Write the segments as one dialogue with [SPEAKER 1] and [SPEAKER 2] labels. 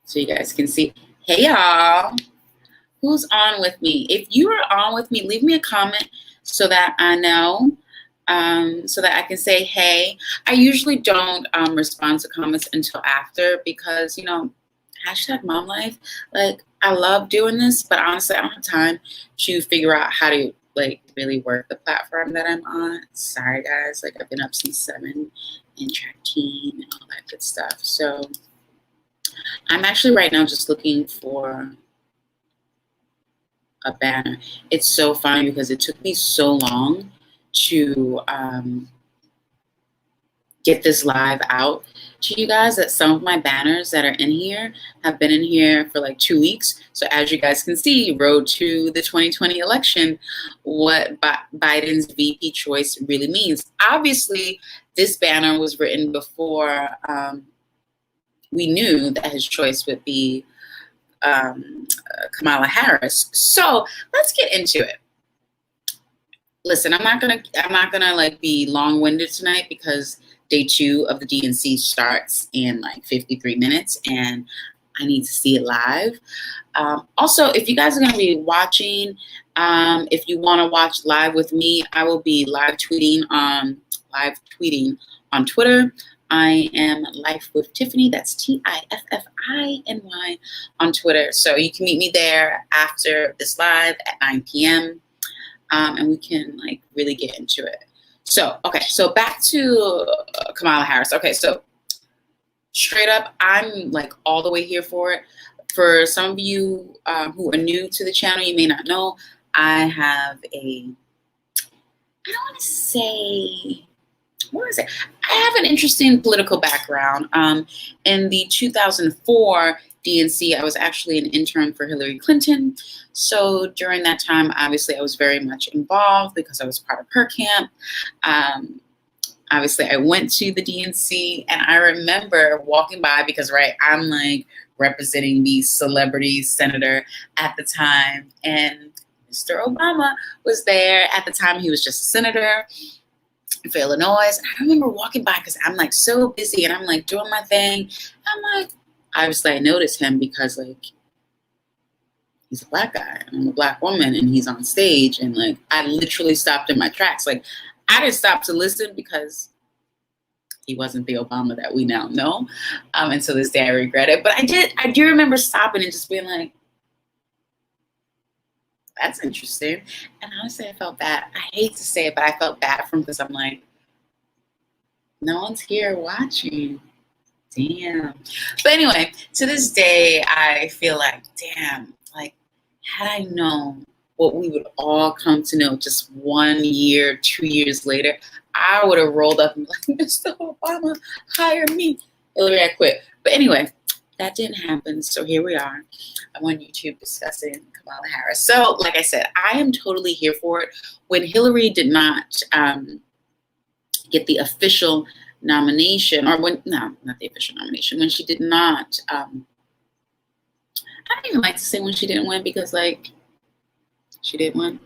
[SPEAKER 1] so you guys can see. Hey, y'all. Who's on with me? If you are on with me, leave me a comment so that I know, so that I can say, hey. I usually don't respond to comments until after because, hashtag mom life. Like, I love doing this, but honestly, I don't have time to figure out how to, like, really work the platform that I'm on. Sorry, guys. Like, I've been up since 7 and track team and all that good stuff. So I'm actually right now just looking for a banner. It's so funny because it took me so long to get this live out to you guys that some of my banners that are in here have been in here for like 2 weeks. So as you guys can see, road to the 2020 election, what Biden's VP choice really means. Obviously, this banner was written before we knew that his choice would be Kamala Harris. So let's get into it. Listen, I'm not gonna like be long-winded tonight because day 2 of the DNC starts in like 53 minutes and I need to see it live. Also, if you guys are gonna be watching, if you want to watch live with me, I will be live tweeting on Twitter. I am Life with Tiffany. That's TIFFINY on Twitter. So you can meet me there after this live at 9 p.m. And we can like really get into it. So, okay, so back to Kamala Harris. Okay, so straight up, I'm like all the way here for it. For some of you who are new to the channel, you may not know, I have I don't want to say, what is it? I have an interesting political background. In the 2004 DNC, I was actually an intern for Hillary Clinton. So during that time, obviously, I was very much involved because I was part of her camp. Obviously, I went to the DNC, and I remember walking by because, right, I'm like representing the celebrity senator at the time, and Mr. Obama was there. At the time, he was just a senator for Illinois. And I remember walking by because I'm like so busy and I'm like doing my thing. I'm like, obviously I noticed him because like he's a black guy and I'm a black woman and he's on stage, and like I literally stopped in my tracks. Like I didn't stop to listen because he wasn't the Obama that we now know. And to this day I regret it. But I do remember stopping and just being like, that's interesting. And honestly, I felt bad. I hate to say it, but I felt bad for him because I'm like, no one's here watching. Damn. But anyway, to this day, I feel like, damn, like, had I known what we would all come to know just 1 year, 2 years later, I would have rolled up and been like, Mr. Obama, hire me. Hillary, I quit. But anyway, that didn't happen. So here we are. I'm on YouTube discussing Kamala Harris. So like I said, I am totally here for it. When Hillary did not get the official nomination, or when, no, not the official nomination, when she did not, I don't even like to say when she didn't win because like, she did win.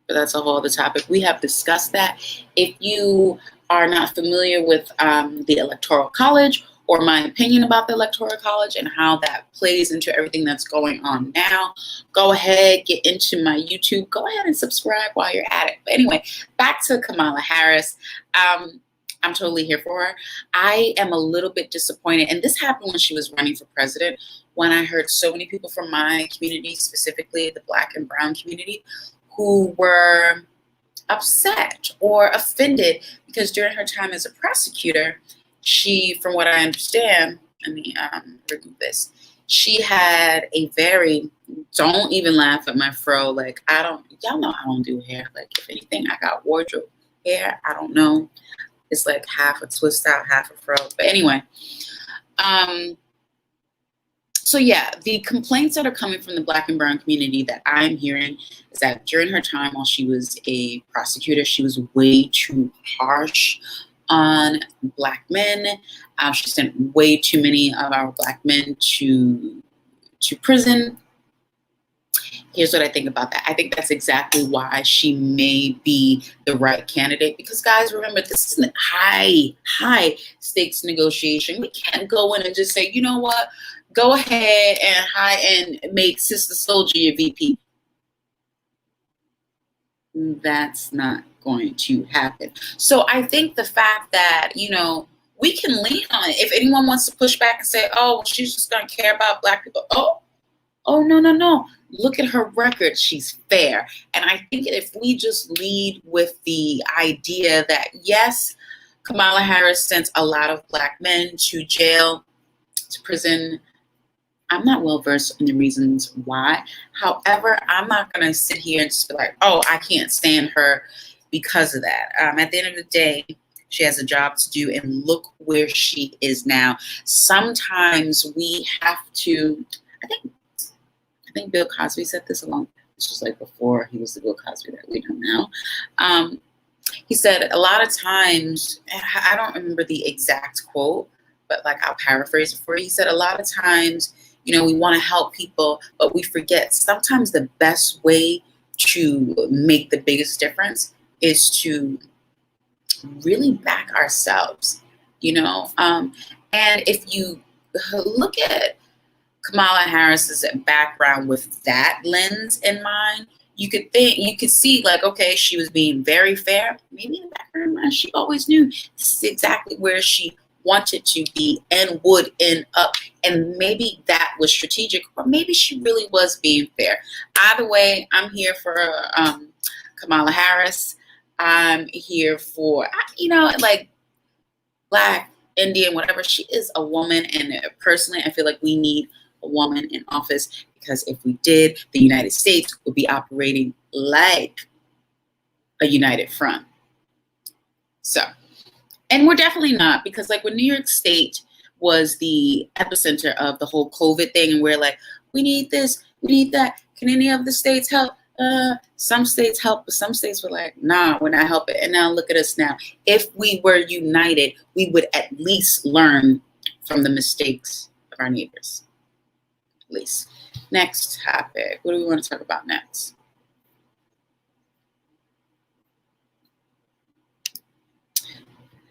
[SPEAKER 1] But that's a whole other topic. We have discussed that. If you are not familiar with the Electoral College or my opinion about the Electoral College and how that plays into everything that's going on now, go ahead, get into my YouTube. Go ahead and subscribe while you're at it. But anyway, back to Kamala Harris. I'm totally here for her. I am a little bit disappointed, and this happened when she was running for president, when I heard so many people from my community, specifically the Black and Brown community, who were upset or offended because during her time as a prosecutor, she, from what I understand, let me remove this, she had a very, don't even laugh at my fro, like y'all know I don't do hair, like if anything, I got wardrobe hair, I don't know. It's like half a twist out, half a fro. But anyway, so yeah, the complaints that are coming from the Black and Brown community that I'm hearing is that during her time while she was a prosecutor, she was way too harsh on Black men. She sent way too many of our Black men to prison. Here's what I think about that. I think that's exactly why she may be the right candidate. Because guys, remember, this is a high stakes negotiation. We can't go in and just say, you know what, go ahead and make Sister Soldier your VP. That's not going to happen. So I think the fact that, we can lean on it. If anyone wants to push back and say, oh, well, she's just going to care about Black people. Oh, no. Look at her record. She's fair. And I think if we just lead with the idea that, yes, Kamala Harris sent a lot of Black men to jail, to prison. I'm not well versed in the reasons why. However, I'm not going to sit here and just be like, oh, I can't stand her because of that. At the end of the day, she has a job to do, and look where she is now. Sometimes we have to, I think Bill Cosby said this this was like before he was the Bill Cosby that we know now. He said a lot of times, and I don't remember the exact quote, but like I'll paraphrase it for you. He said a lot of times, we want to help people, but we forget sometimes the best way to make the biggest difference is to really back ourselves, and if you look at Kamala Harris's background with that lens in mind, you could see like, okay, she was being very fair. Maybe in the back of her mind, she always knew this is exactly where she wanted to be and would end up. And maybe that was strategic, or maybe she really was being fair. Either way, I'm here for Kamala Harris. I'm here for, like Black, Indian, whatever. She is a woman. And personally, I feel like we need a woman in office, because if we did, the United States would be operating like a united front. So, and we're definitely not, because like when New York State was the epicenter of the whole COVID thing, and we're like, we need this, we need that. Can any of the states help? Some states help, but some states were like, nah, we're not helping. And now look at us now. If we were united, we would at least learn from the mistakes of our neighbors. At least. Next topic. What do we want to talk about next?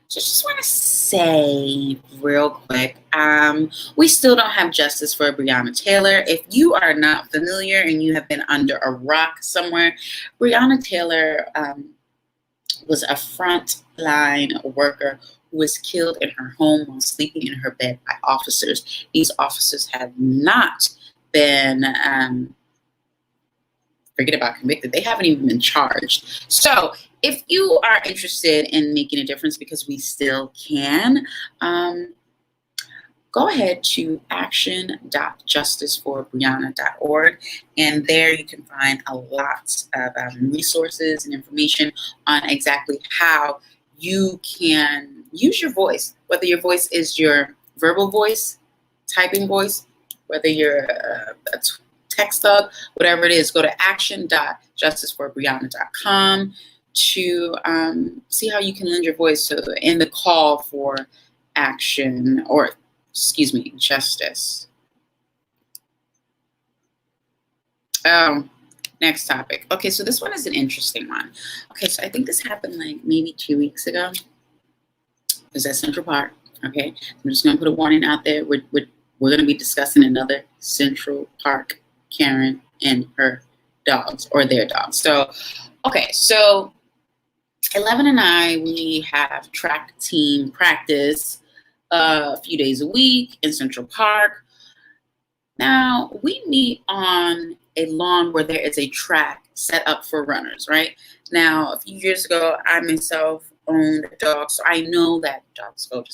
[SPEAKER 1] So just want to say real quick, we still don't have justice for Breonna Taylor. If you are not familiar and you have been under a rock somewhere, Breonna Taylor was a frontline worker who was killed in her home while sleeping in her bed by officers. These officers have not been, forget about convicted, they haven't even been charged. So if you are interested in making a difference, because we still can, go ahead to action.justiceforbreonna.org, and there you can find a lot of resources and information on exactly how you can use your voice, whether your voice is your verbal voice, typing voice, whether you're a text thug, whatever it is. Go to action.justiceforbreonna.com to see how you can lend your voice in the call for action, or justice. Next topic. Okay, so this one is an interesting one. Okay, so I think this happened like maybe 2 weeks ago. It was at Central Park. Okay, I'm just gonna put a warning out there. We're gonna be discussing another Central Park Karen and her dogs, or their dogs. So, okay, so 11 and I, we have track team practice a few days a week in Central Park. Now, we meet on a lawn where there is a track set up for runners, right? Now, a few years ago, I myself owned a dog, so I know that dogs go to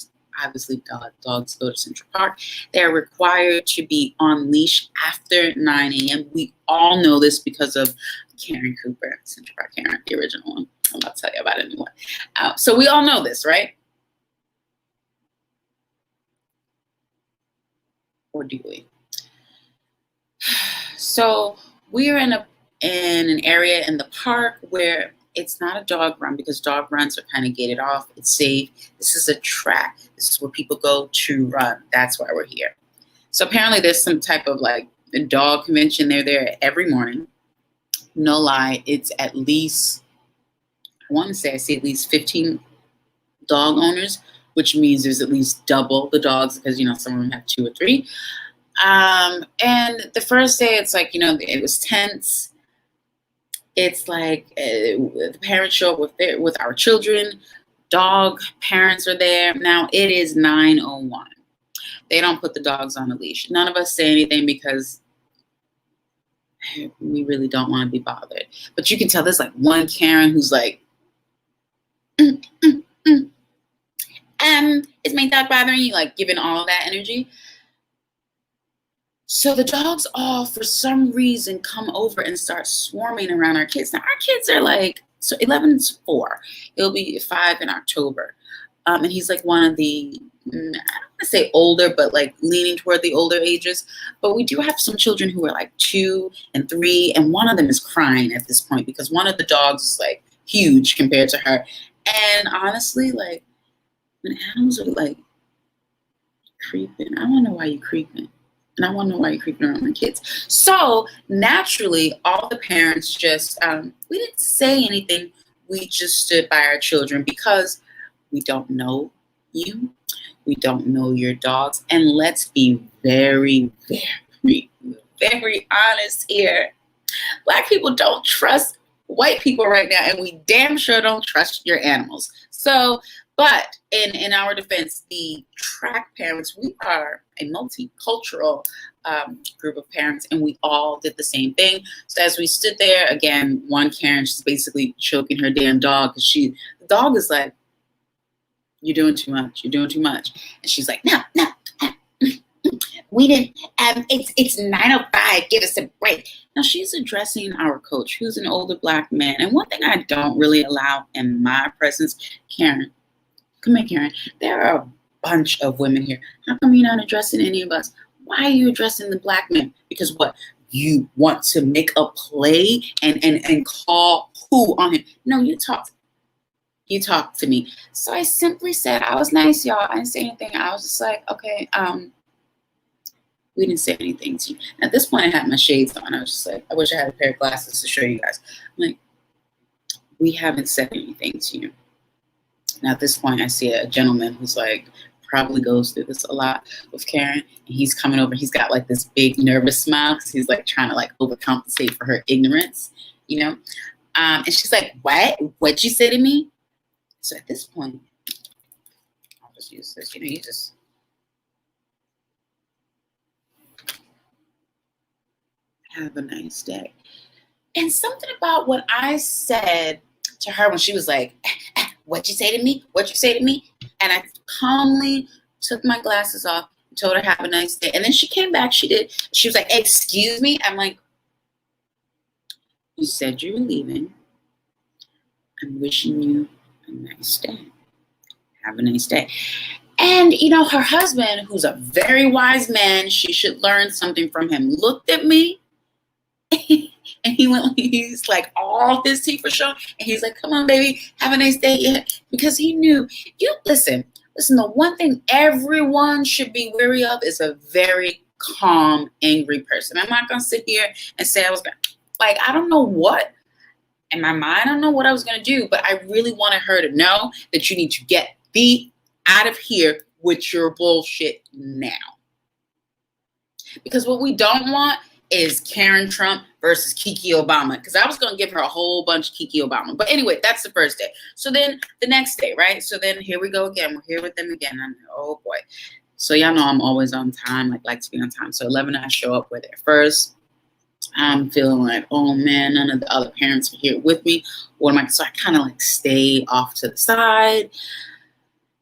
[SPEAKER 1] Central Park. They're required to be on leash after 9 a.m. We all know this because of Karen Cooper, Central Park Karen, the original one. I'm not tell you about it anymore. So we all know this, right? Or do we? So we're in an area in the park where it's not a dog run, because dog runs are kind of gated off. It's safe. This is a track. This is where people go to run. That's why we're here. So apparently there's some type of like a dog convention. They're there every morning. No lie. It's at least, I see at least 15 dog owners, which means there's at least double the dogs, because, some of them have 2 or 3. And the first day, it's like, it was tense. It's like the parents show up with our children. Dog parents are there. Now it is 9:01. They don't put the dogs on a leash. None of us say anything because we really don't want to be bothered. But you can tell there's like one Karen who's like, is my dog bothering you? Like giving all that energy. So the dogs all, for some reason, come over and start swarming around our kids. Now our kids are like, so 11's 4. He'll be 5 in October. And he's like one of the, I don't want to say older, but like leaning toward the older ages. But we do have some children who are like 2 and 3, and one of them is crying at this point because one of the dogs is like huge compared to her. And honestly, like when animals are like creeping, I want to know why you're creeping. And I want to know why you're creeping around my kids. So naturally, all the parents just, we didn't say anything. We just stood by our children because we don't know you. We don't know your dogs. And let's be very, very, very honest here. Black people don't trust white people right now, and we damn sure don't trust your animals. So, but in our defense, the track parents, we are a multicultural group of parents, and we all did the same thing. So as we stood there, again, one Karen, she's basically choking her damn dog because the dog is like, you're doing too much. You're doing too much. And she's like, no. We didn't, it's 9:05, give us a break. Now she's addressing our coach, who's an older Black man. And one thing I don't really allow in my presence, Karen, come here, Karen. There are a bunch of women here. How come you're not addressing any of us? Why are you addressing the Black men? Because what? You want to make a play and call who on him? No, you talk to me. So I simply said, I was nice, y'all. I didn't say anything. I was just like, okay, we didn't say anything to you. At this point, I had my shades on. I was just like, I wish I had a pair of glasses to show you guys. I'm like, we haven't said anything to you. Now, at this point, I see a gentleman who's like, probably goes through this a lot with Karen. And he's coming over. He's got like this big nervous smile because he's like trying to like overcompensate for her ignorance, And she's like, what? What'd you say to me? So at this point, I'll just use this. You just... have a nice day. And something about what I said to her when she was like, what'd you say to me? What'd you say to me? And I calmly took my glasses off and told her, have a nice day. And then she came back. She was like, excuse me? I'm like, you said you were leaving. I'm wishing you a nice day. Have a nice day. And, her husband, who's a very wise man, she should learn something from him, looked at me. And he's like, all his teeth were showing. And he's like, come on, baby, have a nice day. Yeah. Because he knew, listen, the one thing everyone should be wary of is a very calm, angry person. I'm not going to sit here and say I don't know what. In my mind, I don't know what I was going to do. But I really wanted her to know that you need to get out of here with your bullshit now. Because what we don't want is Karen Trump versus Kiki Obama, because I was going to give her a whole bunch of Kiki Obama. But anyway, that's the first day. So then the next day, right? So then here we go again. We're here with them again. I'm like, oh boy. So y'all know I'm always on time, like to be on time. So 11 I show up, we're there first. I'm feeling like, oh man, none of the other parents are here with me. So I kind of like stay off to the side.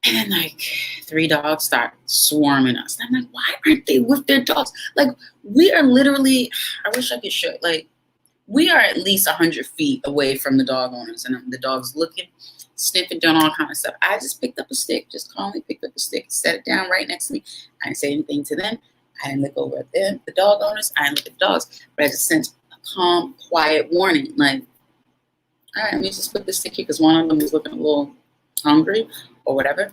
[SPEAKER 1] And then like 3 dogs start swarming us. And I'm like, why aren't they with their dogs? Like we are literally, I wish I could show it. Like we are at least 100 feet away from the dog owners, and the dog's looking, sniffing, doing all kind of stuff. I just picked up a stick, just calmly picked up a stick, set it down right next to me. I didn't say anything to them. I didn't look over at them, the dog owners. I didn't look at the dogs, but I just sent a calm, quiet warning. Like, all right, let me just put this stick here because one of them is looking a little hungry or whatever.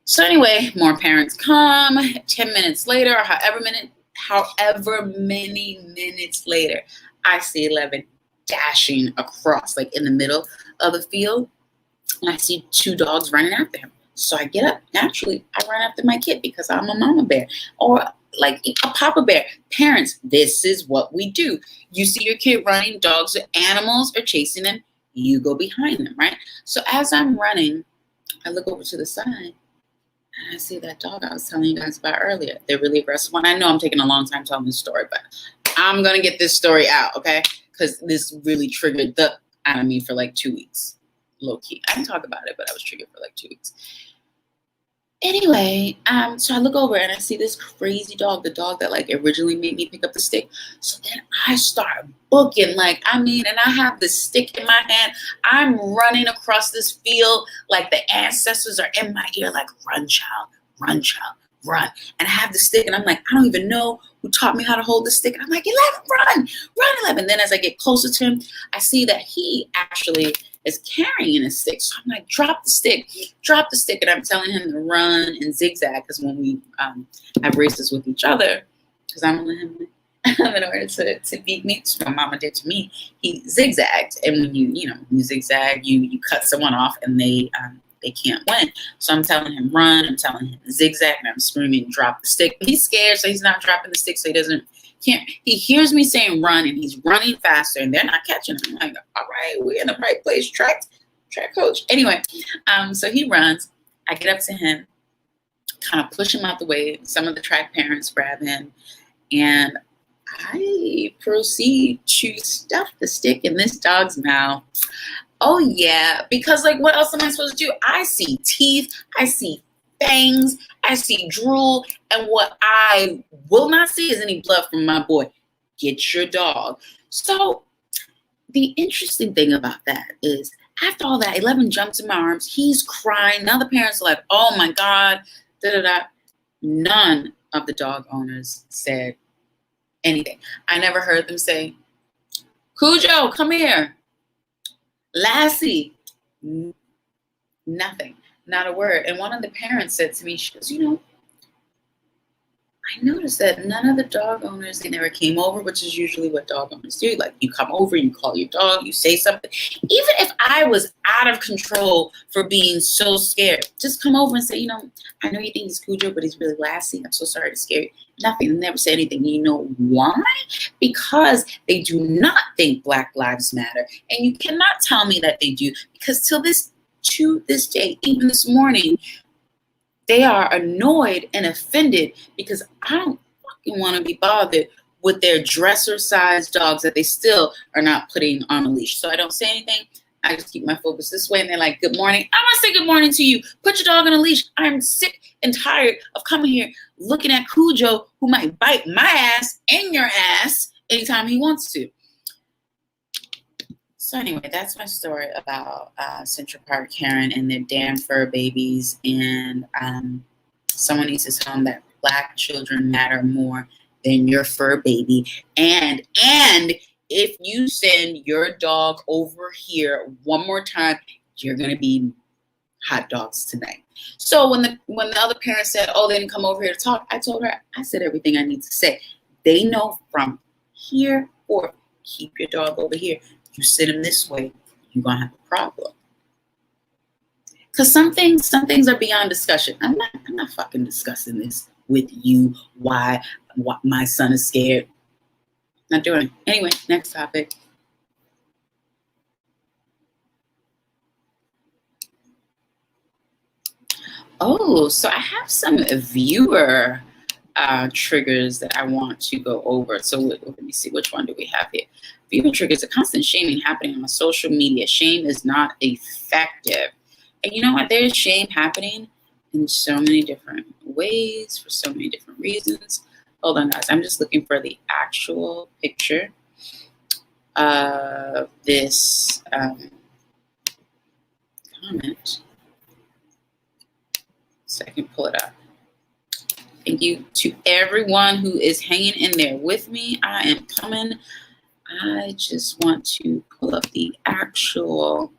[SPEAKER 1] So anyway, more parents come. 10 minutes later, or however many minutes later, I see 11 dashing across, like in the middle of the field, and I see 2 dogs running after him. So I get up. Naturally, I run after my kid because I'm a mama bear. Or like a Papa Bear. Parents, this is what we do. You see your kid running, dogs or animals are chasing them, you go behind them, right? So as I'm running, I look over to the side and I see that dog I was telling you guys about earlier. They're really aggressive one. I know I'm taking a long time telling this story, but I'm going to get this story out, okay? Because this really triggered the out of me for like 2 weeks. Low key. I didn't talk about it, but I was triggered for like 2 weeks. Anyway, so I look over and I see this crazy dog, the dog that like originally made me pick up the stick. So then I start booking, like, I mean, and I have the stick in my hand. I'm running across this field like the ancestors are in my ear, like, run, child, run, child, run. And I have the stick and I'm like, I don't even know who taught me how to hold the stick. And I'm like, 11, run, 11. And then as I get closer to him, I see that he actually is carrying a stick. So I'm like, drop the stick. And I'm telling him to run and zigzag, because when we have races with each other, because I'm gonna let him in order to beat me, so my mama did to me, he zigzagged. And when you zigzag, you cut someone off and they can't win. So I'm telling him run, I'm telling him zigzag, and I'm screaming, drop the stick. But he's scared, so he's not dropping the stick, so he hears me saying run, and he's running faster, and they're not catching him. I'm like, all right, we're in the right place, track coach. Anyway, so he runs. I get up to him, kind of push him out the way. Some of the track parents grab him, and I proceed to stuff the stick in this dog's mouth. Oh yeah, because like, what else am I supposed to do? I see teeth, I see fangs, I see drool, and what I will not see is any blood from my boy. Get your dog. So the interesting thing about that is, after all that, 11 jumps in my arms, he's crying. Now the parents are like, oh my God, da-da-da. None of the dog owners said anything. I never heard them say, Cujo, come here. Lassie. Nothing. Not a word. And one of the parents said to me, she goes, I noticed that none of the dog owners, they never came over, which is usually what dog owners do. Like, you come over, you call your dog, you say something. Even if I was out of control for being so scared, just come over and say, I know you think he's Cujo, but he's really Lassie. I'm so sorry to scare you. Nothing. They never say anything. You know why? Because they do not think Black Lives Matter. And you cannot tell me that they do, because to this day, even this morning, they are annoyed and offended because I don't fucking want to be bothered with their dresser-sized dogs that they still are not putting on a leash. So I don't say anything. I just keep my focus this way, and they're like, good morning. I'm going to say good morning to you. Put your dog on a leash. I'm sick and tired of coming here looking at Cujo, who might bite my ass and your ass anytime he wants to. So anyway, that's my story about Central Park Karen and their damn fur babies. And someone needs to tell them that Black children matter more than your fur baby. And if you send your dog over here one more time, you're gonna be hot dogs tonight. So when the other parent said, oh, they didn't come over here to talk, I told her, I said everything I need to say. They know from here forth, keep your dog over here. You sit him this way, you're gonna have a problem. Because some things are beyond discussion. I'm not fucking discussing this with you. Why my son is scared. Not doing it. Anyway, next topic. Oh, so I have some viewer triggers that I want to go over. So let me see, which one do we have here? Viewer triggers: a constant shaming happening on social media. Shame is not effective. And you know what? There's shame happening in so many different ways for so many different reasons. Hold on, guys. I'm just looking for the actual picture of this comment so I can pull it up. Thank you to everyone who is hanging in there with me. I am coming. I just want to pull up the actual.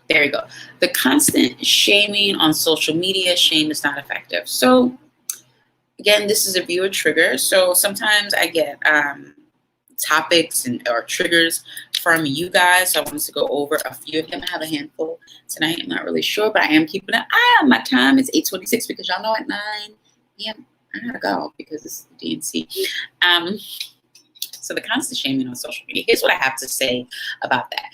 [SPEAKER 1] There we go. The constant shaming on social media. Shame is not effective. So again, this is a viewer trigger. So sometimes I get topics and or triggers from you guys. So I wanted to go over a few of them. I have a handful tonight. I'm not really sure, but I am keeping an eye on my time. It's 8:26 because y'all know at 9 p.m. I gotta go because it's the DNC. So the constant shaming on social media. Here's what I have to say about that.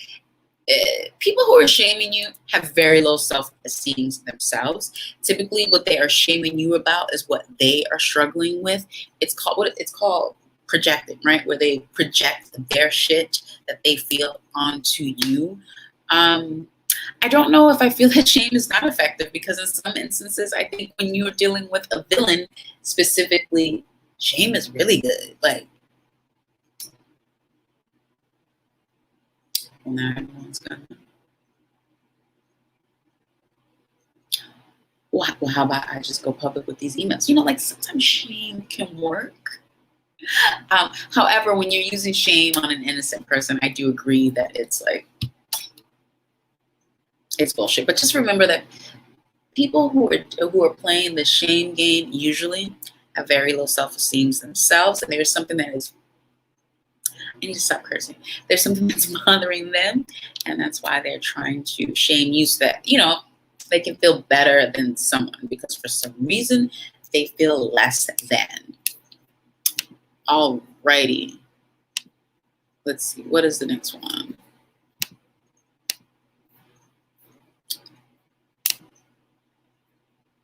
[SPEAKER 1] People who are shaming you have very low self-esteem themselves. Typically, what they are shaming you about is what they are struggling with. It's called projecting, right? Where they project their shit that they feel onto you. I don't know if I feel that shame is not effective, because in some instances, I think when you're dealing with a villain specifically, shame is really good. Like, well, now everyone's gonna. Well, how about I just go public with these emails? You know, like sometimes shame can work. However, when you're using shame on an innocent person, I do agree that it's like, it's bullshit. But just remember that people who are playing the shame game usually have very low self-esteem themselves, and there's something that is, I need to stop cursing. There's something that's bothering them, and that's why they're trying to shame you so that, you know, they can feel better than someone, because for some reason they feel less than. Alrighty. Let's see. What is the next one?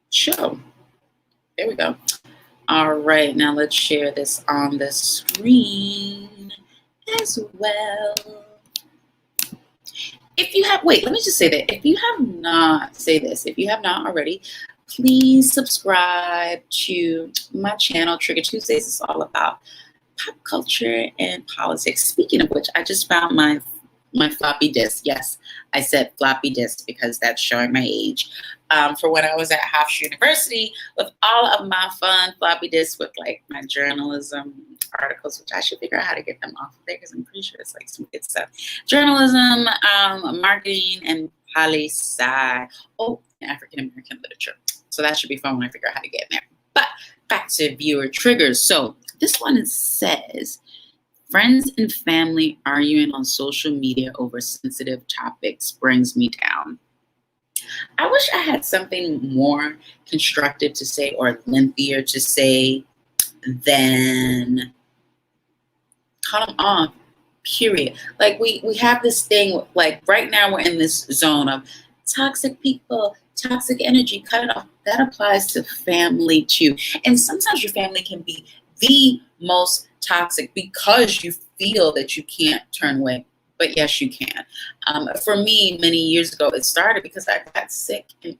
[SPEAKER 1] Show. There we go. All right. Now let's share this on the screen as well. If you have, wait, let me just say that. If you have not, if you have not already, please subscribe to my channel, Trigger Tuesdays. It's all about pop culture and politics. Speaking of which, I just found my floppy disk. Yes, I said floppy disk because that's showing my age. For when I was at Hofstra University with all of my fun floppy disks with like my journalism articles, which I should figure out how to get them off of there because I'm pretty sure it's like some good stuff. Journalism, marketing, and poli-sci. Oh, and African American literature. So that should be fun when I figure out how to get in there. But back to viewer triggers. So this one says, friends and family arguing on social media over sensitive topics brings me down. I wish I had something more constructive to say or lengthier to say than cut them off, period. Like we have this thing, like right now we're in this zone of toxic people, toxic energy, cut it off. That applies to family too. And sometimes your family can be the most toxic because you feel that you can't turn away. But yes, you can. For me, many years ago, it started because I got sick and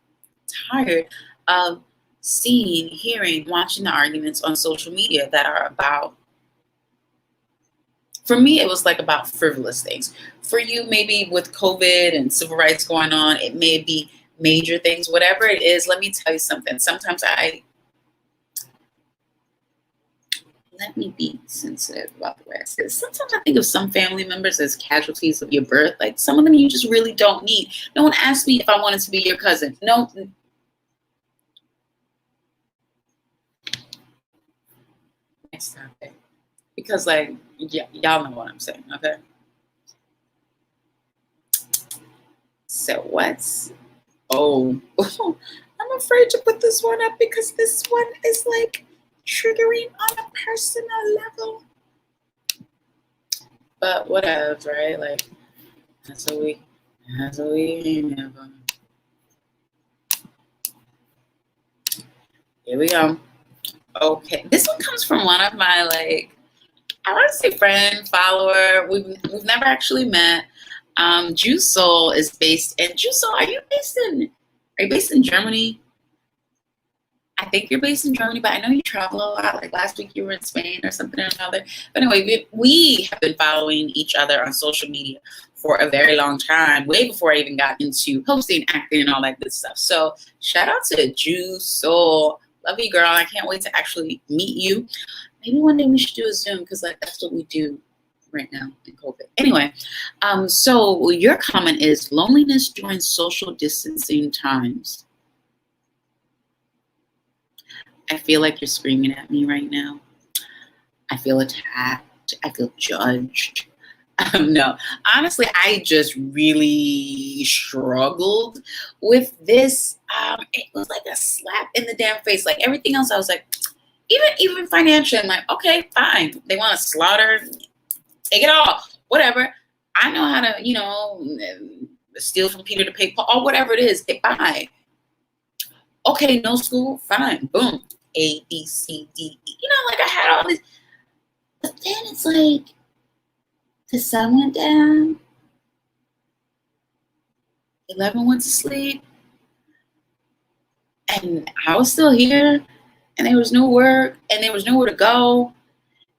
[SPEAKER 1] tired of seeing, hearing, watching the arguments on social media that are about, for me, it was like about frivolous things. For you, maybe with COVID and civil rights going on, it may be major things. Whatever it is, let me tell you something. Sometimes let me be sensitive about the way I say this. Sometimes I think of some family members as casualties of your birth. Like some of them you just really don't need. No one asked me if I wanted to be your cousin. No. Next topic. Because like, y'all know what I'm saying, okay? So what's, oh, I'm afraid to put this one up because this one is like triggering on a personal level. But whatever, right? Like, that's what we never. Here we go. Okay, this one comes from one of my, like, I want to say friend, follower. We've never actually met. Juice Soul is based in, Juice Soul, are you based in Germany? I think you're based in Germany, but I know you travel a lot. Like last week you were in Spain or something or another. But anyway, we have been following each other on social media for a very long time, way before I even got into hosting, acting, and all that good stuff. So shout out to Juice Soul. Love you, girl. I can't wait to actually meet you. Maybe one day we should do a Zoom because like that's what we do right now in COVID. Anyway, so your comment is loneliness during social distancing times. I feel like you're screaming at me right now. I feel attacked. I feel judged. No, honestly, I just really struggled with this. It was like a slap in the damn face. Like everything else, I was like, even financially, I'm like, okay, fine. They want to slaughter, take it all, whatever. I know how to, steal from Peter to pay Paul, or whatever it is. Fine. Okay, no school, fine. Boom. A, B, C, D, E. Like I had all this. But then it's like, the sun went down, 11 went to sleep, and I was still here, and there was no work, and there was nowhere to go.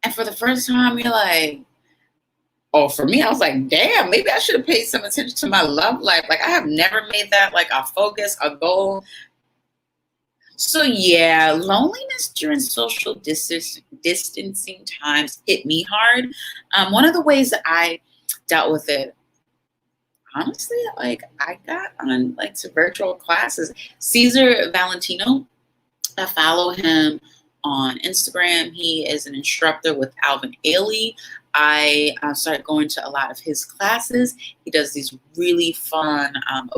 [SPEAKER 1] And for the first time, you're like, oh, for me, I was like, damn, maybe I should have paid some attention to my love life. Like, I have never made that like a focus, a goal. So yeah, loneliness during social distancing times hit me hard. One of the ways that I dealt with it, honestly, like I got on like to virtual classes. Caesar Valentino, I follow him on Instagram. He is an instructor with Alvin Ailey. I started going to a lot of his classes. He does these really fun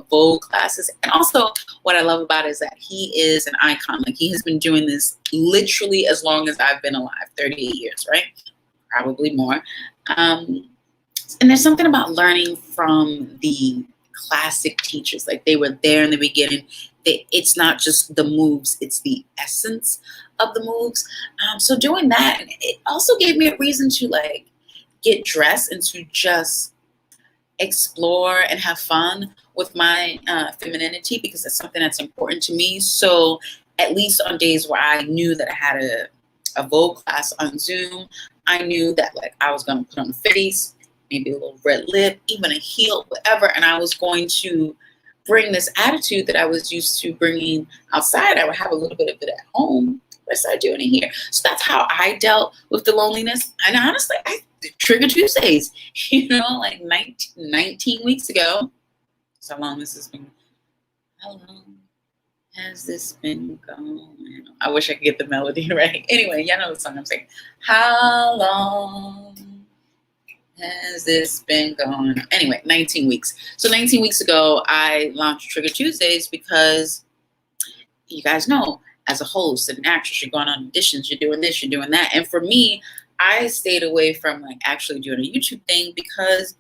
[SPEAKER 1] Vogue classes. And also what I love about it is that he is an icon. Like he has been doing this literally as long as I've been alive, 38 years, right? Probably more. And there's something about learning from the classic teachers. Like they were there in the beginning. It's not just the moves, it's the essence of the moves. So doing that, it also gave me a reason to like get dressed and to just explore and have fun with my femininity, because it's something that's important to me. So at least on days where I knew that I had a Vogue class on Zoom, I knew that like I was going to put on a face, maybe a little red lip, even a heel, whatever. And I was going to bring this attitude that I was used to bringing outside. I would have a little bit of it at home, but I started doing it here. So that's how I dealt with the loneliness. And honestly, I did Trigger Tuesdays, like 19 weeks ago. So how long this has been? How long has this been going? I wish I could get the melody right. Anyway, y'all know the song I'm saying. How long has this been going on? Anyway, 19 weeks. So 19 weeks ago, I launched Trigger Tuesdays because you guys know, as a host and an actress, you're going on auditions, you're doing this, you're doing that. And for me, I stayed away from like actually doing a YouTube thing because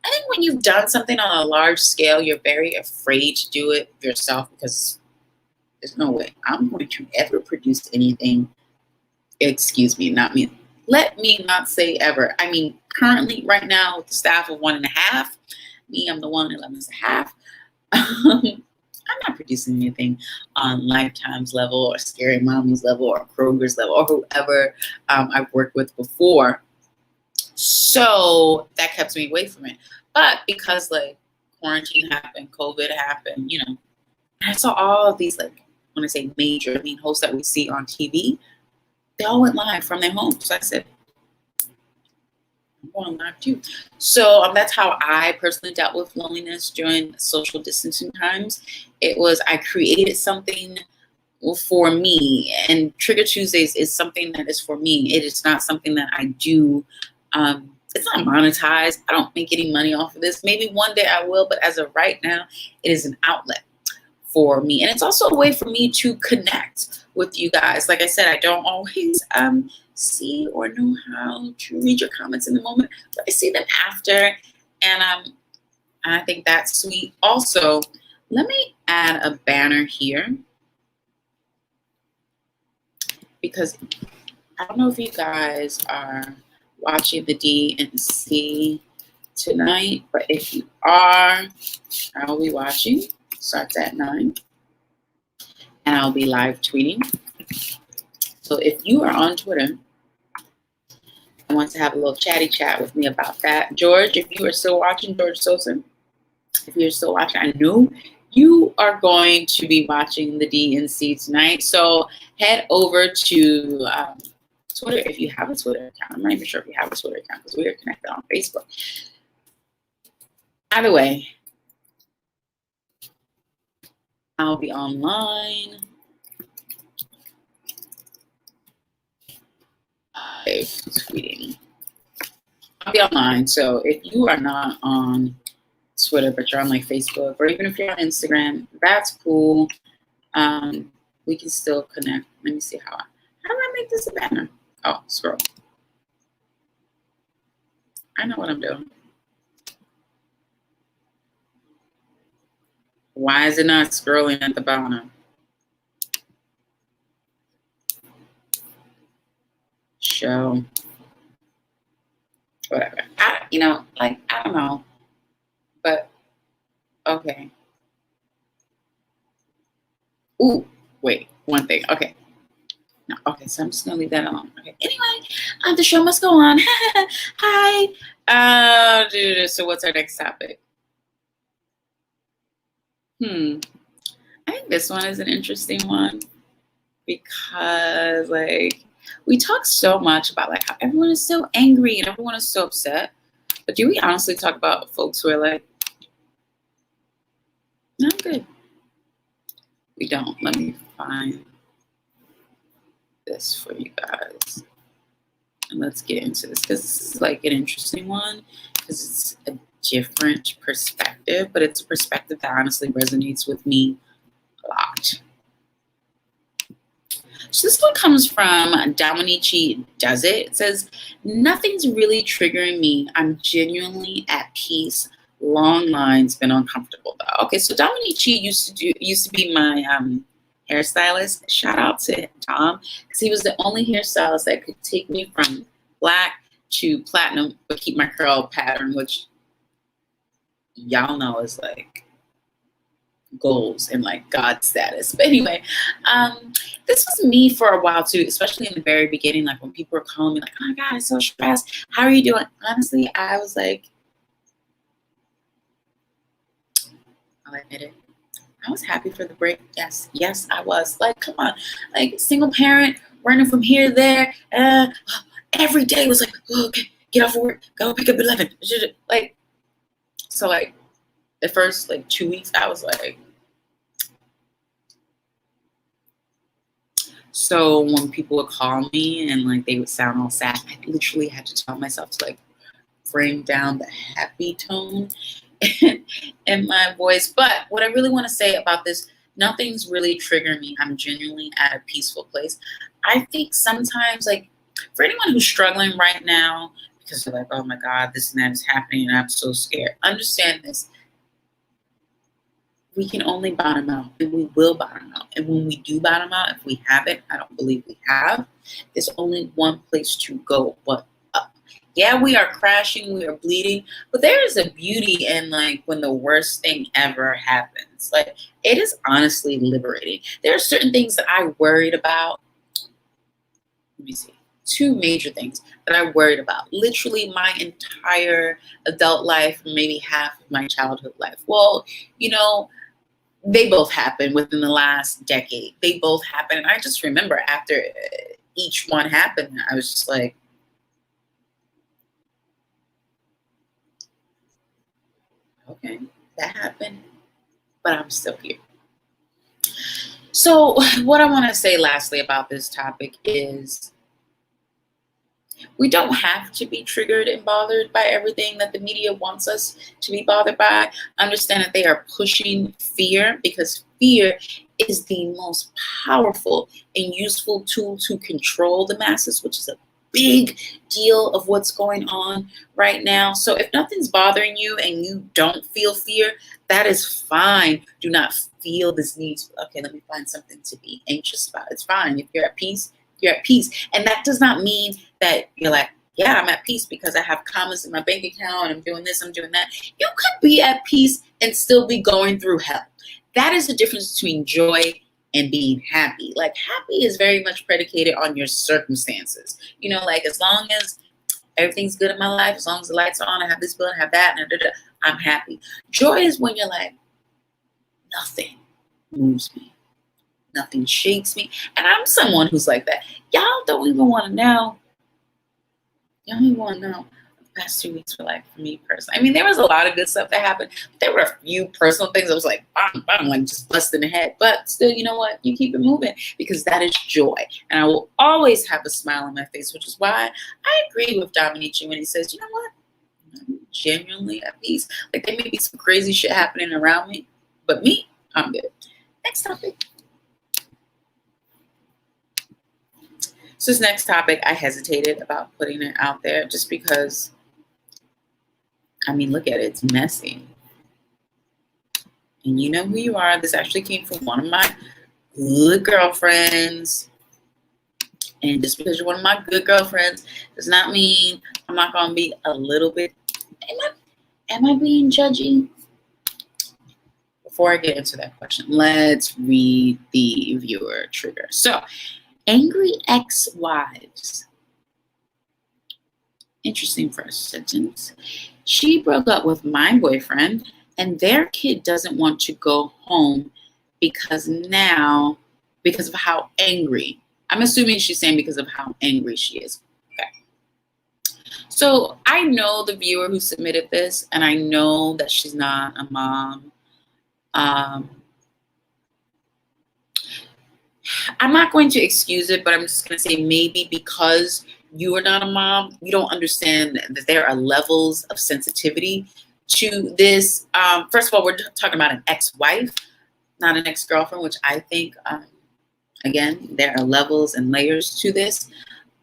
[SPEAKER 1] I think when you've done something on a large scale, you're very afraid to do it yourself because there's no way I'm going to ever produce anything. Excuse me, not me. Let me not say ever. I mean, currently, right now, with the staff of 1.5, me, I'm the 11.5. I'm not producing anything on Lifetime's level or Scary Mommy's level or Kroger's level or whoever I've worked with before. So that kept me away from it. But because like quarantine happened, COVID happened, I saw all of these, like, when I say major, I mean hosts that we see on TV, they all went live from their homes. So I said, I'm going live too. So that's how I personally dealt with loneliness during social distancing times. It was, I created something for me, and Trigger Tuesdays is something that is for me. It is not something that I do. It's not monetized. I don't make any money off of this. Maybe one day I will, but as of right now, it is an outlet for me. And it's also a way for me to connect with you guys. Like I said, I don't always see or know how to read your comments in the moment, but I see them after, and I think that's sweet. Also, let me add a banner here, because I don't know if you guys are watching the DNC tonight, but if you are, I'll be watching. Starts at 9, and I'll be live tweeting. So if you are on Twitter and want to have a little chatty chat with me about that, George, if you are still watching, George Sosa, if you're still watching, I know you are going to be watching the DNC tonight. So head over to Twitter if you have a Twitter account. I'm not even sure if you have a Twitter account because we are connected on Facebook. Either way, I'll be online. Tweeting. I'll be online. So if you are not on Twitter, but you're on like Facebook, or even if you're on Instagram, that's cool. We can still connect. Let me see how do I make this a banner? Oh, scroll. I know what I'm doing. Why is it not scrolling at the bottom? Show. Whatever. I don't know. But okay. Ooh, wait, one thing. Okay. No, okay, so I'm just gonna leave that alone. Okay. Anyway, the show must go on. Hi. So what's our next topic? I think this one is an interesting one because like we talk so much about like how everyone is so angry and everyone is so upset. But do we honestly talk about folks who are like, no, I'm good? We don't. Let me find this for you guys. And let's get into this because this is like an interesting one because it's a different perspective, but it's a perspective that honestly resonates with me a lot. So this one comes from Dominici Does It. It says, nothing's really triggering me. I'm genuinely at peace. Long lines, been uncomfortable though. Okay, so Dominici used to be my hairstylist. Shout out to Tom, because he was the only hairstylist that could take me from black to platinum, but keep my curl pattern, which y'all know is like goals and like God status. But anyway, this was me for a while too, especially in the very beginning, like when people were calling me like, oh my God, I'm so stressed. How are you doing? Honestly, I was like, I'll admit it. I was happy for the break. Yes, I was. Like, come on. Like, single parent, running from here to there. Every day was like, oh, okay, get off of work, go pick up 11. Like, so like, the first like 2 weeks, I was like, so when people would call me and like they would sound all sad, I literally had to tell myself to like bring down the happy tone in my voice. But what I really want to say about this, nothing's really triggering me. I'm genuinely at a peaceful place. I think sometimes, like, for anyone who's struggling right now because they're like, oh my God, this and that is happening and I'm so scared, understand this. We can only bottom out, and we will bottom out. And when we do bottom out, if we haven't, I don't believe we have, there's only one place to go but up. Yeah, we are crashing, we are bleeding, but there is a beauty in like when the worst thing ever happens. Like, it is honestly liberating. There are certain things that I worried about. Let me see. 2 major things that I worried about. Literally my entire adult life, maybe half of my childhood life. Well, you know, they both happened within the last decade. They both happened. And I just remember after each one happened, I was just like, okay, that happened, but I'm still here. So what I want to say lastly about this topic is we don't have to be triggered and bothered by everything that the media wants us to be bothered by. Understand that they are pushing fear because fear is the most powerful and useful tool to control the masses, which is a big deal of what's going on right now. So if nothing's bothering you and you don't feel fear, that is fine. Do not feel this need to, okay, let me find something to be anxious about. It's fine. If you're at peace, you're at peace. And that does not mean that you're like, yeah, I'm at peace because I have commas in my bank account and I'm doing this, I'm doing that. You could be at peace and still be going through hell. That is the difference between joy and being happy. Like, happy is very much predicated on your circumstances. You know, like, as long as everything's good in my life, as long as the lights are on, I have this bill, I have that, and I'm happy. Joy is when you're like, nothing moves me. Nothing shakes me. And I'm someone who's like that. Y'all don't even want to know. Y'all don't even want to know the past 2 weeks were like for me personally. I mean, there was a lot of good stuff that happened. There were a few personal things that was like, bam, bam, like just busting the head. But still, you know what? You keep it moving because that is joy. And I will always have a smile on my face, which is why I agree with Dominici when he says, you know what? genuinely at peace. Like, there may be some crazy shit happening around me, but me, I'm good. Next topic. So this next topic, I hesitated about putting it out there just because, I mean, look at it. It's messy. And you know who you are. This actually came from one of my good girlfriends. And just because you're one of my good girlfriends does not mean I'm not going to be a little bit. Am I being judgy? Before I get into that question, let's read the viewer trigger. So, angry ex-wives. Interesting first sentence. She broke up with my boyfriend and their kid doesn't want to go home because of how angry. I'm assuming she's saying because of how angry she is. Okay. So I know the viewer who submitted this, and I know that she's not a mom. I'm not going to excuse it, but I'm just going to say maybe because you are not a mom, you don't understand that there are levels of sensitivity to this. First of all, we're talking about an ex-wife, not an ex-girlfriend, which I think, again, there are levels and layers to this.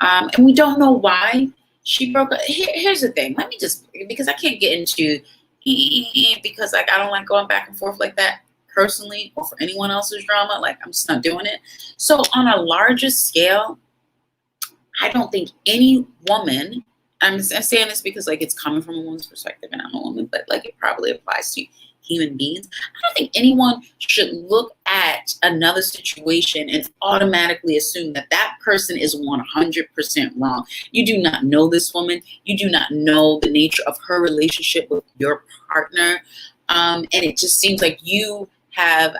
[SPEAKER 1] And we don't know why she broke up. Here's the thing. Let me just, because I can't get into, because like I don't like going back and forth like that personally or for anyone else's drama. Like, I'm just not doing it. So on a larger scale, I don't think any woman, I'm saying this because like it's coming from a woman's perspective and I'm a woman, but like it probably applies to human beings. I don't think anyone should look at another situation and automatically assume that that person is 100% wrong. You do not know this woman. You do not know the nature of her relationship with your partner. And it just seems like you have,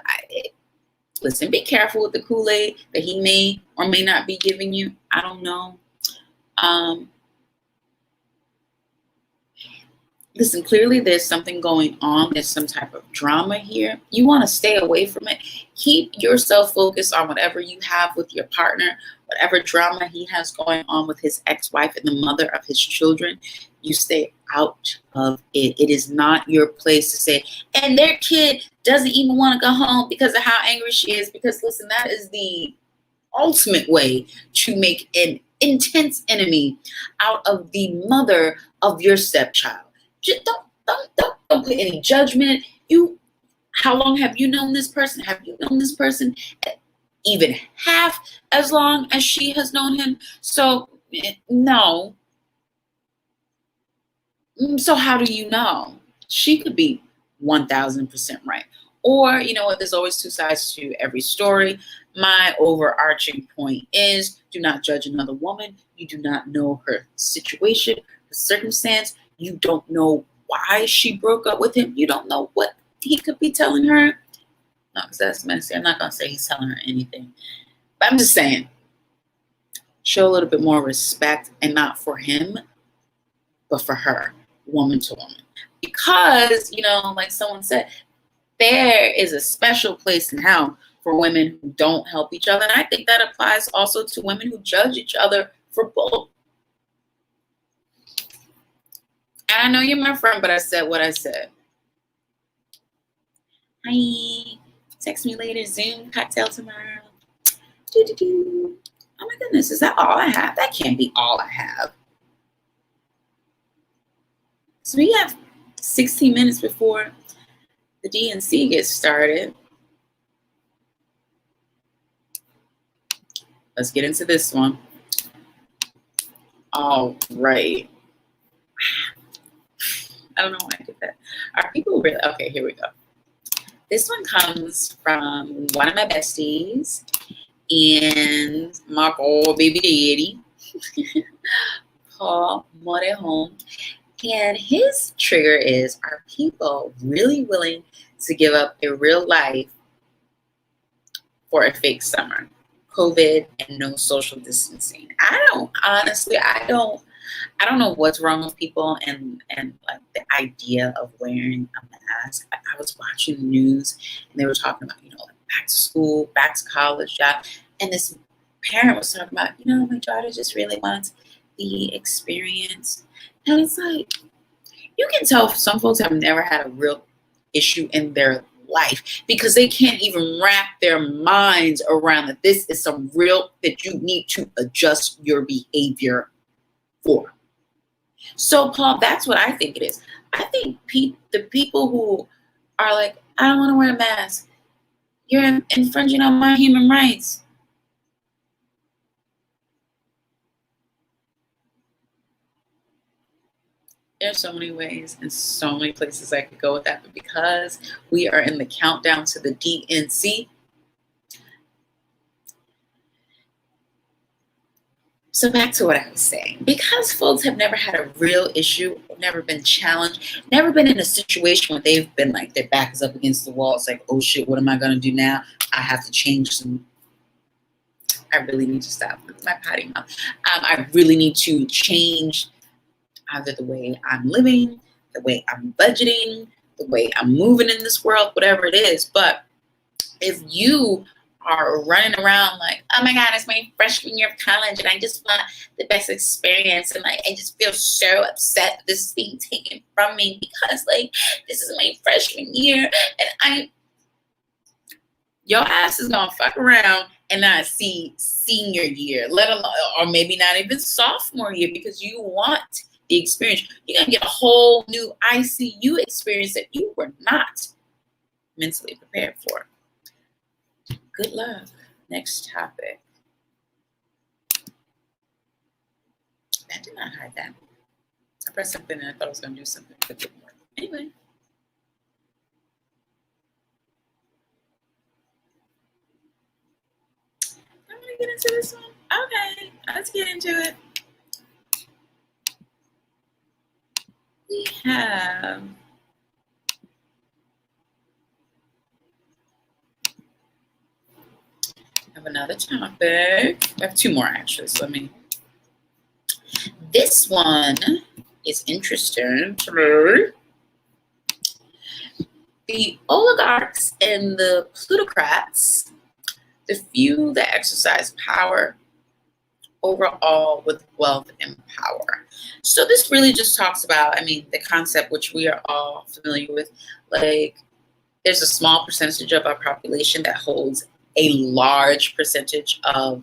[SPEAKER 1] listen, be careful with the Kool-Aid that he may or may not be giving you. I don't know. Listen, clearly there's something going on. There's some type of drama here. You want to stay away from it. Keep yourself focused on whatever you have with your partner, whatever drama he has going on with his ex-wife and the mother of his children. You stay out of it. It is not your place to say, and their kid doesn't even want to go home because of how angry she is. Because listen, that is the ultimate way to make an intense enemy out of the mother of your stepchild. Just don't put any judgment. How long have you known this person? Have you known this person even half as long as she has known him? So no. So how do you know? She could be 1000% right. Or, you know what, there's always two sides to every story. My overarching point is, do not judge another woman. You do not know her situation, her circumstance. You don't know why she broke up with him. You don't know what he could be telling her. No, because that's messy. I'm not going to say he's telling her anything. But I'm just saying, show a little bit more respect, and not for him, but for her, woman to woman. Because, you know, like someone said, there is a special place in hell for women who don't help each other. And I think that applies also to women who judge each other for both. And I know you're my friend, but I said what I said. Hi. Text me later. Zoom. Cocktail tomorrow. Oh my goodness. Is that all I have? That can't be all I have. So we have 16 minutes before the DNC gets started. Let's get into this one. All right. I don't know why I did that. Are people really? Okay, here we go. This one comes from one of my besties and my old baby daddy, Paul Morejon. And his trigger is, are people really willing to give up their real life for a fake summer? COVID and no social distancing. I don't know what's wrong with people and like the idea of wearing a mask. I was watching the news and they were talking about, you know, like back to school, back to college, yeah. And this parent was talking about, you know, my daughter just really wants the experience. And it's like, You can tell some folks have never had a real issue in their life because they can't even wrap their minds around that this is some real that you need to adjust your behavior for. So, Paul, that's what I think it is. I think the people who are like, I don't want to wear a mask, you're infringing on my human rights. There's so many ways and so many places I could go with that, but because we are in the countdown to the DNC, so back to what I was saying. Because folks have never had a real issue, never been challenged, never been in a situation where they've been like their back is up against the wall. It's like, oh shit, what am I going to do now? I have to change some. I really need to stop with my potty mouth. I really need to change either the way I'm living, the way I'm budgeting, the way I'm moving in this world, whatever it is. But if you are running around like, oh my God, it's my freshman year of college and I just want the best experience, and like I just feel so upset that this is being taken from me because like this is my freshman year and your ass is gonna fuck around and not see senior year, let alone, or maybe not even sophomore year, because you want the experience. You're gonna get a whole new ICU experience that you were not mentally prepared for. Good luck. Next topic. I did not hide that. I pressed something and I thought I was gonna do something, but it didn't work. Anyway. I'm gonna get into this one. Okay, let's get into it. We have another topic. I have two more actually, so this one is interesting to me. The oligarchs and the plutocrats, the few that exercise power overall with wealth and power. So this really just talks about, the concept which we are all familiar with, like there's a small percentage of our population that holds a large percentage of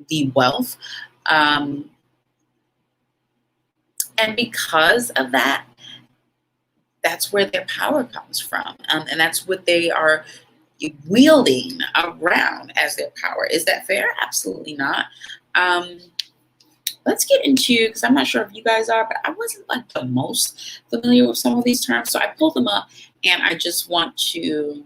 [SPEAKER 1] the wealth. And because of that, that's where their power comes from. And that's what they are wielding around as their power. Is that fair? Absolutely not. Let's get into, because I'm not sure if you guys are, but I wasn't like the most familiar with some of these terms. So I pulled them up and I just want to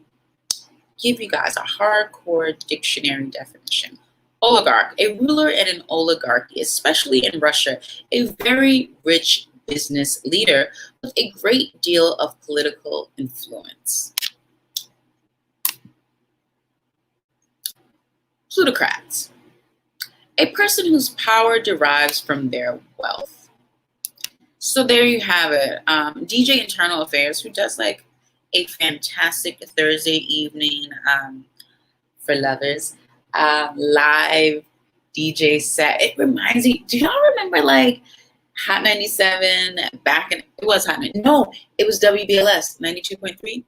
[SPEAKER 1] give you guys a hardcore dictionary definition. Oligarch, a ruler in an oligarchy, especially in Russia, a very rich business leader with a great deal of political influence. Plutocrats, a person whose power derives from their wealth. So there you have it. DJ Internal Affairs, who does like a fantastic Thursday evening for lovers live DJ set. It reminds me, do y'all remember like Hot 97 back in, it was Hot, no, it was WBLS 92.3?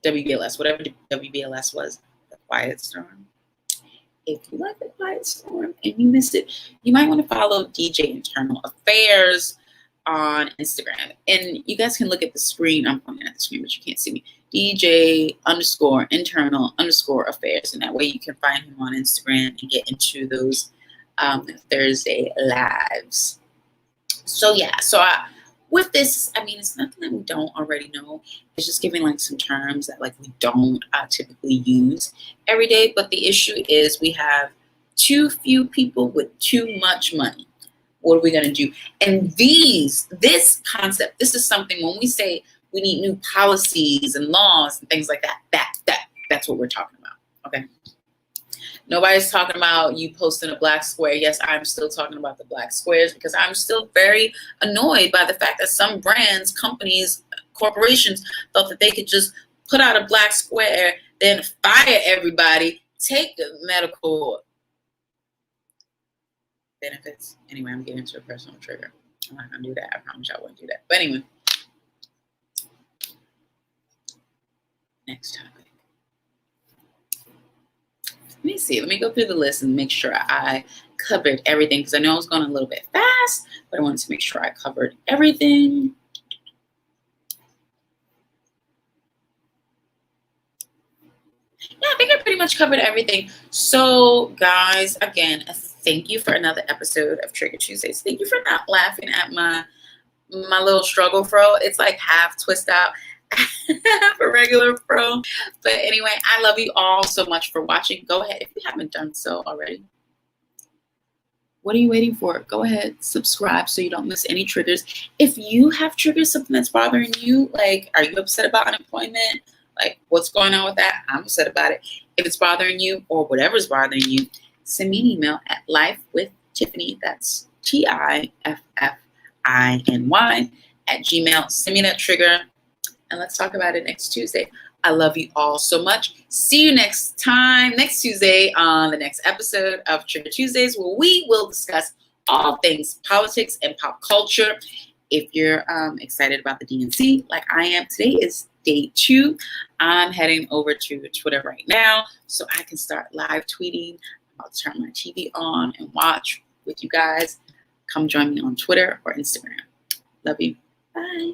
[SPEAKER 1] WBLS, whatever WBLS was, The Quiet Storm. If you like The Quiet Storm and you missed it, you might want to follow DJ Internal Affairs on Instagram. And you guys can look at the screen. I'm pointing at the screen, but you can't see me. DJ_internal_affairs. And that way you can find him on Instagram and get into those Thursday lives. So yeah, with this, it's nothing that we don't already know. It's just giving like some terms that like we don't typically use every day. But the issue is we have too few people with too much money. What are we going to do? And this concept, this is something when we say we need new policies and laws and things like that, that's what we're talking about. Okay. Nobody's talking about you posting a black square. Yes, I'm still talking about the black squares because I'm still very annoyed by the fact that some brands, companies, corporations thought that they could just put out a black square, then fire everybody, take the medical benefits. Anyway, I'm getting into a personal trigger. I'm not gonna do that. I promise y'all wouldn't do that. But anyway, next topic. Let me see. Let me go through the list and make sure I covered everything, because I know I was going a little bit fast, but I wanted to make sure I covered everything. Yeah, I think I pretty much covered everything. So, guys, again, thank you for another episode of Trigger Tuesdays. Thank you for not laughing at my little struggle fro. It's like half twist out, half a regular fro. But anyway, I love you all so much for watching. Go ahead, if you haven't done so already. What are you waiting for? Go ahead, subscribe so you don't miss any triggers. If you have triggered something that's bothering you, like, are you upset about unemployment? Like, what's going on with that? I'm upset about it. If it's bothering you or whatever's bothering you, send me an email at lifewithtiffany, that's TIFFINY @gmail. Send me that trigger and let's talk about it next Tuesday. I love you all so much. See you next Tuesday on the next episode of Trigger Tuesdays, where we will discuss all things politics and pop culture. If you're excited about the DNC, like I am, today is day 2. I'm heading over to Twitter right now so I can start live tweeting. I'll turn my TV on and watch with you guys. Come join me on Twitter or Instagram. Love you. Bye.